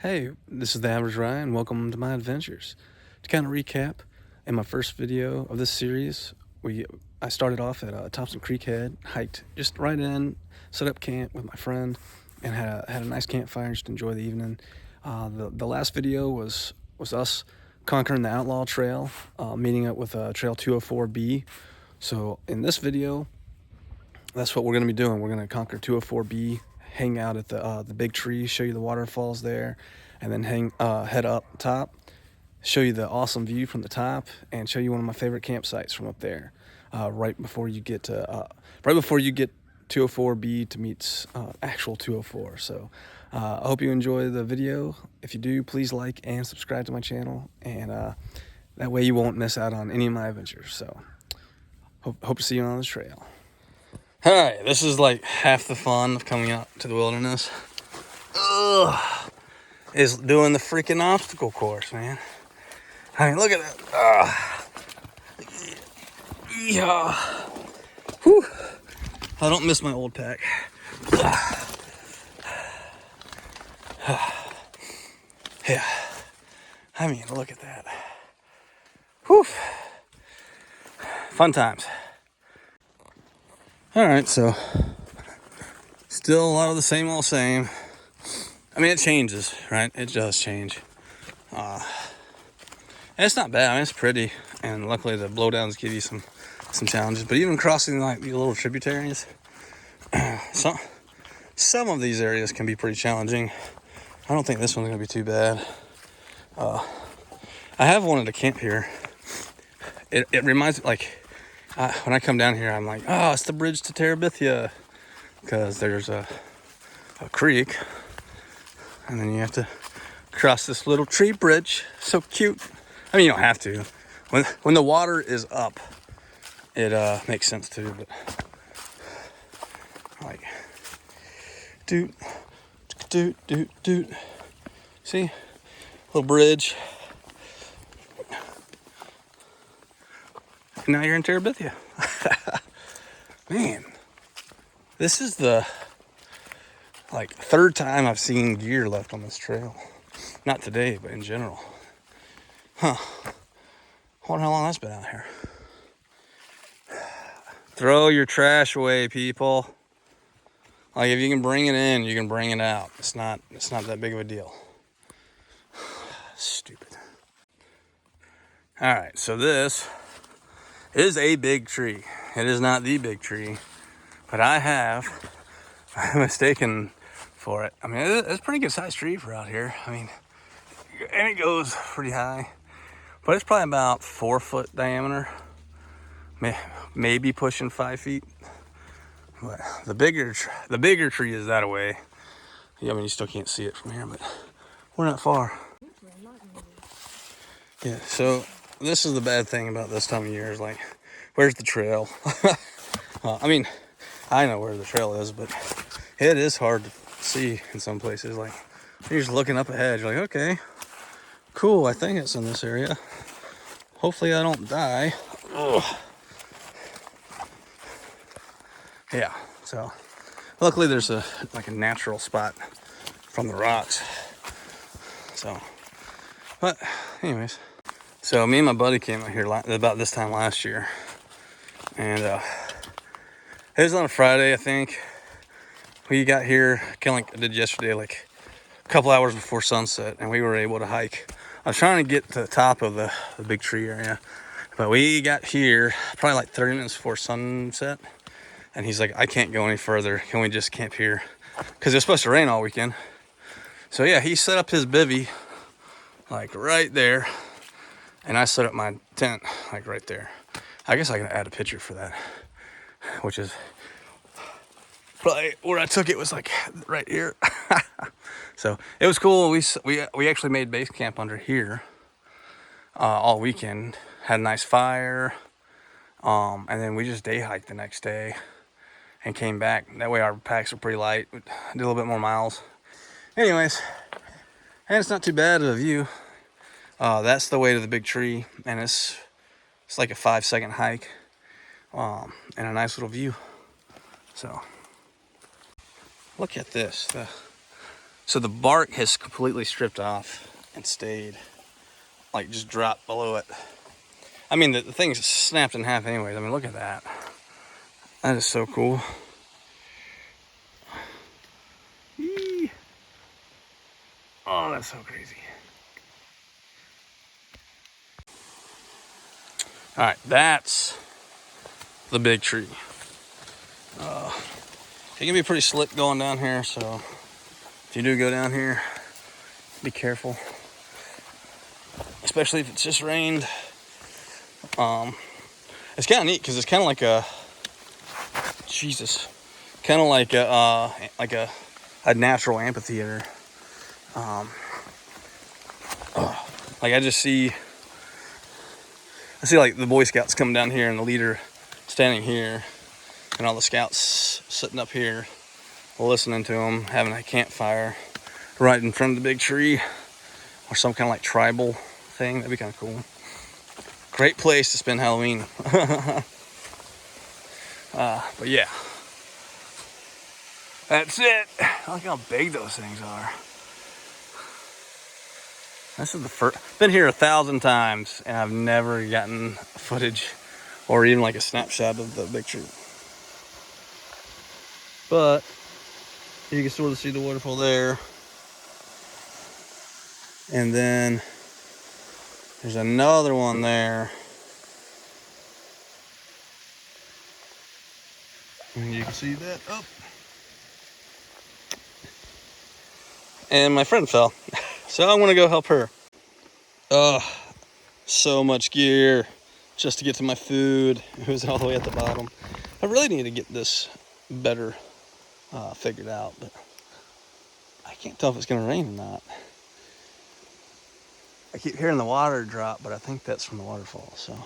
Hey, this is the Average Ryan. Welcome to my adventures. To kind of recap, in my first video of this series, I started off at Thompson Creek Head, hiked just right in, set up camp with my friend, and had a nice campfire and just enjoy the evening. The last video was us conquering the Outlaw Trail, meeting up with Trail 204B. So in this video, that's what we're going to be doing. We're going to conquer 204B, hang out at the big tree, show you the waterfalls there, and then head up top, show you the awesome view from the top, and show you one of my favorite campsites from up there. Right before you get 204B to meet actual 204. So I hope you enjoy the video. If you do, please like and subscribe to my channel, and that way you won't miss out on any of my adventures. So hope to see you on the trail. All right, this is like half the fun of coming out to the wilderness. Is doing the freaking obstacle course, man. I mean, look at that. Yeah. Whew. I don't miss my old pack. Yeah. I mean, look at that. Whew. Fun times. All right, so still a lot of the same old same. I mean, it changes, right? It does change. And it's not bad. I mean, it's pretty, and luckily the blowdowns give you some challenges. But even crossing like the little tributaries, some of these areas can be pretty challenging. I don't think this one's gonna be too bad. I have wanted to camp here. It reminds me, like, when I come down here, I'm like, oh, it's the bridge to Terabithia, because there's a creek, and then you have to cross this little tree bridge. So cute. I mean, you don't have to. When the water is up, it makes sense too. But like, doot. See, little bridge. And now you're in Terabithia. Man, this is the third time I've seen gear left on this trail. Not today, but in general. Huh. I wonder how long that's been out here. Throw your trash away, people. Like, if you can bring it in, you can bring it out. It's not that big of a deal. Stupid. All right, so this is a big tree. It is not the big tree, but I'm mistaken for it. I mean, it's a pretty good sized tree for out here. I mean, and it goes pretty high, but it's probably about 4 foot diameter, maybe pushing 5 feet. But the bigger tree is that away. Yeah, I mean, you still can't see it from here, but we're not far. Yeah, so this is the bad thing about this time of year is, like, where's the trail? I mean, I know where the trail is, but it is hard to see in some places. Like, you're just looking up ahead. You're like, okay, cool, I think it's in this area. Hopefully I don't die. Ugh. Yeah, so luckily there's a natural spot from the rocks. So, but anyways, so me and my buddy came out here about this time last year, and it was on a Friday, I think. We got here kind of like I did yesterday, like a couple hours before sunset, and we were able to hike. I was trying to get to the top of the big tree area, but we got here probably like 30 minutes before sunset. And he's like, I can't go any further. Can we just camp here? Because it was supposed to rain all weekend. So yeah, he set up his bivvy like right there. And I set up my tent like right there. I guess I can add a picture for that. Which is probably where I took it was like right here. So it was cool. We actually made base camp under here all weekend. Had a nice fire. And then we just day hiked the next day and came back. That way our packs are pretty light. We did a little bit more miles. Anyways, and it's not too bad of a view. That's the way to the big tree, and it's like a 5-second hike, and a nice little view. So look at this. So the bark has completely stripped off and stayed, like just dropped below it. I mean, the thing's snapped in half anyways. I mean, look at that. That is so cool. Eee. Oh, that's so crazy. All right, that's the big tree. It can be pretty slick going down here, so if you do go down here, be careful. Especially if it's just rained. It's kind of neat because it's kind of like a, Jesus, kind of like a natural amphitheater. Like I see like the Boy Scouts coming down here and the leader standing here and all the scouts sitting up here listening to them, having a campfire right in front of the big tree or some kind of like tribal thing. That'd be kind of cool. Great place to spend Halloween. But yeah, that's it. Look how big those things are. This is the first, been here 1,000 times and I've never gotten footage or even like a snapshot of the big tree. But you can sort of see the waterfall there. And then there's another one there. And you can see that up. And my friend fell. So I'm gonna go help her. Oh, so much gear just to get to my food. It was all the way at the bottom. I really need to get this better figured out, but I can't tell if it's gonna rain or not. I keep hearing the water drop, but I think that's from the waterfall, so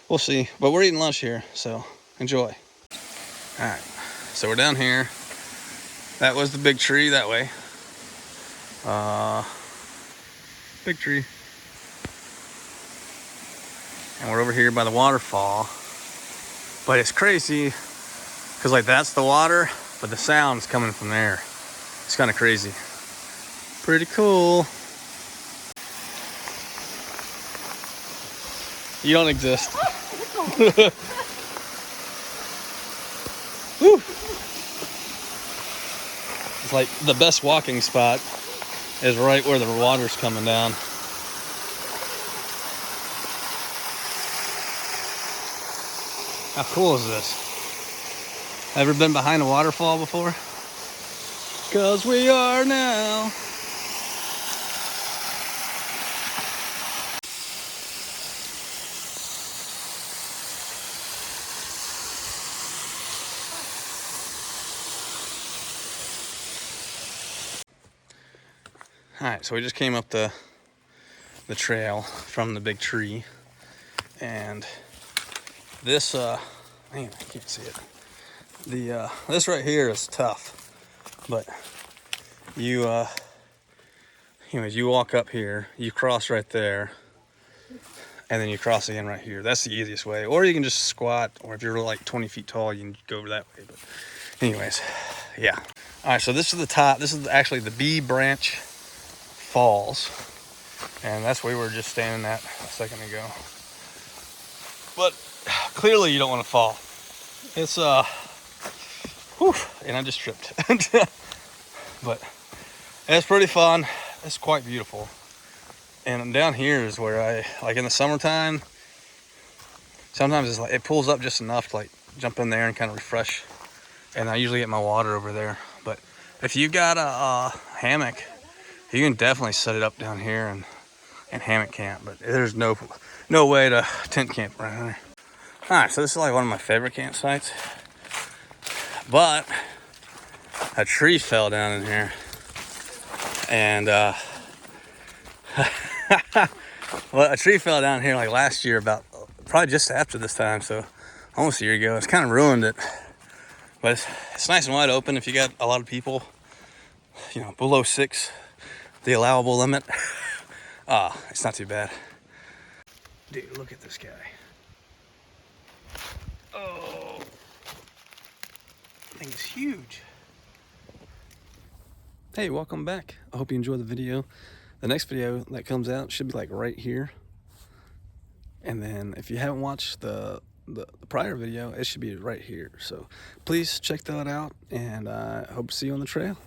we'll see. But we're eating lunch here, so enjoy. All right, so we're down here. That was the big tree that way. Big tree. And we're over here by the waterfall. But it's crazy, because like that's the water, but the sound's coming from there. It's kind of crazy. Pretty cool. You don't exist. Woo. It's like the best walking spot is right where the water's coming down. How cool is this? Ever been behind a waterfall before? 'Cause we are now. All right, so we just came up the trail from the big tree, and this man, I can't see it. This right here is tough, but you anyways, you walk up here, you cross right there, and then you cross again right here. That's the easiest way. Or you can just squat, or if you're like 20 feet tall, you can go over that way. But anyways, yeah. All right, so this is the top. This is actually the B Branch Falls, and that's where we were just standing at a second ago. But clearly you don't want to fall. It's whew, and I just tripped. But it's pretty fun. It's quite beautiful. And down here is where I, like in the summertime, sometimes it's like it pulls up just enough to like jump in there and kind of refresh. And I usually get my water over there. But if you got a hammock, you can definitely set it up down here and hammock camp. But there's no way to tent camp right here. All right, so this is like one of my favorite campsites. But a tree fell down in here. And well, a tree fell down here like last year, about probably just after this time, so almost a year ago. It's kind of ruined it, but it's nice and wide open. If you got a lot of people, you know, below 6, the allowable limit, it's not too bad. Dude, look at this guy. Oh, I think it's huge. Hey, welcome back. I hope you enjoyed the video. The next video that comes out should be like right here. And then if you haven't watched the prior video, it should be right here. So please check that out, and I hope to see you on the trail.